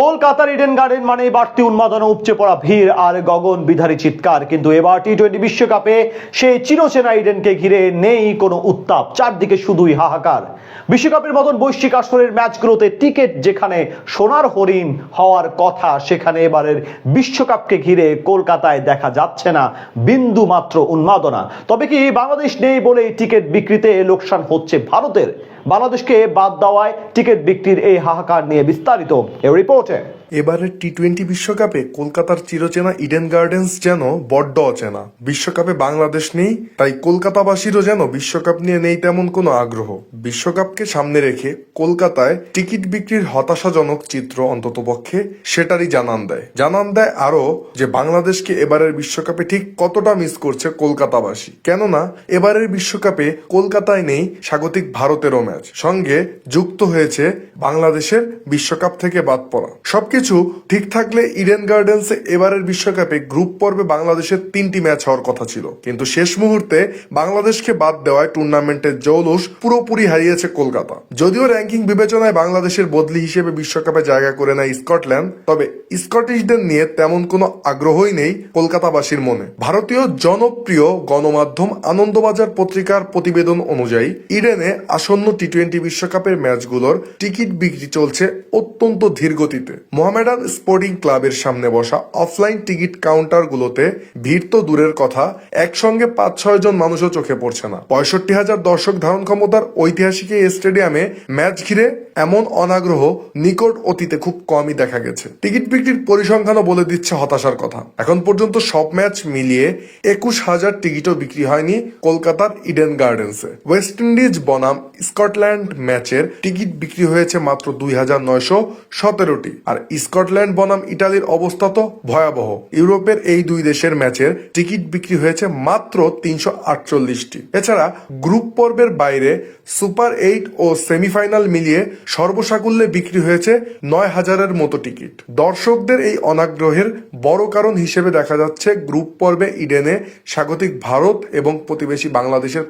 কলকাতার Eden garden মানে বাড়তি উন্মাদনা, উপচে পড়া ভিড় আর গগন বিধারী চিৎকার। কিন্তু এবার টি-20 বিশ্বকাপে সেই চিরচেনা ইডেনকে ঘিরে নেই কোনো উত্তাপ, চারদিকে শুধুই হাহাকার। বিশ্বকাপের মতন বৈশ্বিক আসরের ম্যাচগুলোতে টিকিট যেখানে সোনার হরিণ হওয়ার কথা, সেখানে এবারের বিশ্বকাপকে ঘিরে কলকাতায় দেখা যাচ্ছে না বিন্দু মাত্র উন্মাদনা। তবে কি বাংলাদেশ নেই বলেই টিকিট বিক্রিতে লোকসান হচ্ছে ভারতের? বাংলাদেশকে বাদ দেওয়ায় টিকিট বিক্রির এই হাহাকার নিয়ে বিস্তারিত এই রিপোর্টে। এবারের টি-20 বিশ্বকাপে কলকাতার চিরচেনা ইডেন গার্ডেন্স যেন বড্ড অচেনা। বিশ্বকাপে বাংলাদেশ নেই, তাই কলকাতাবাসীরও যেন বিশ্বকাপ নিয়ে নেই তেমন কোনো আগ্রহ। বিশ্বকাপকে সামনে রেখে কলকাতায় টিকিট বিক্রির হতাশাজনক চিত্র অন্ততপক্ষে সেটারই জানান দেয় আরো যে বাংলাদেশকে এবারের বিশ্বকাপে ঠিক কতটা মিস করছে কলকাতাবাসী। কেননা এবারের বিশ্বকাপে কলকাতায় নেই স্বাগতিক ভারতেরও ম্যাচ, সঙ্গে যুক্ত হয়েছে বাংলাদেশের বিশ্বকাপ থেকে বাদ পড়া। সবকিছু ঠিক থাকলে ইডেন গার্ডেন্সে এবারের বিশ্বকাপে গ্রুপ পর্বে বাংলাদেশের 3টি ম্যাচ হওয়ার কথা ছিল, কিন্তু শেষ মুহূর্তে বাংলাদেশকে বাদ দেওয়ায় টুর্নামেন্টের জৌলুস পুরোপুরি হারিয়েছে কলকাতা। যদিও র্যাঙ্কিং বিবেচনায় বাংলাদেশের বদলি হিসেবে বিশ্বকাপে জায়গা করে নেয় স্কটল্যান্ড, তবে স্কটিশদের নিয়ে তেমন কোনো আগ্রহই নেই কলকাতাবাসীর মনে। ভারতীয় জনপ্রিয় গণমাধ্যম আনন্দবাজার পত্রিকার প্রতিবেদন অনুযায়ী ইডেনে আসন্ন টি-20 বিশ্বকাপের ম্যাচগুলোর টিকিট বিক্রি চলছে অত্যন্ত ধীর গতিতে। মোহামেডান স্পোর্টিং ক্লাবের সামনে বসা অফলাইন টিকিট কাউন্টারগুলোতে ভিড় তো দূরের কথা, একসঙ্গে 5-6 জন মানুষও চোখে পড়ছে না। 65,000 দর্শক ধারণ ক্ষমতার ঐতিহাসিক এই স্টেডিয়ামে ম্যাচ ঘিরে এমন অনাগ্রহ নিকট অতীতে খুব কমই দেখা গেছে। টিকিট বিক্রির পরিসংখ্যানও বলে দিচ্ছে হতাশার কথা। এখন পর্যন্ত সব ম্যাচ মিলিয়ে 21,000 টিকিটও বিক্রি হয়নি কলকাতার ইডেন গার্ডেন্সে। ওয়েস্ট ইন্ডিজ বনাম স্কটল্যান্ড ম্যাচের টিকিট বিক্রি হয়েছে মাত্র 2,917টি। আর স্কটল্যান্ড বনাম ইটালির অবস্থা তো ভয়াবহ। ইউরোপের এই দুই দেশের ম্যাচের টিকিট বিক্রি হয়েছে মাত্র 348টি। এছাড়া গ্রুপ পর্বের বাইরে সুপার 8 ও সেমিফাইনাল মিলিয়ে সর্বসাকুল্যে বিক্রি হয়েছে 9,000-এর মতো টিকিট। দর্শকদের এই অনাগ্রহের বড় কারণ হিসেবে দেখা যাচ্ছে গ্রুপ পর্বে ইডেনে স্বাগতিক ভারত এবং প্রতিবেশী বাংলাদেশের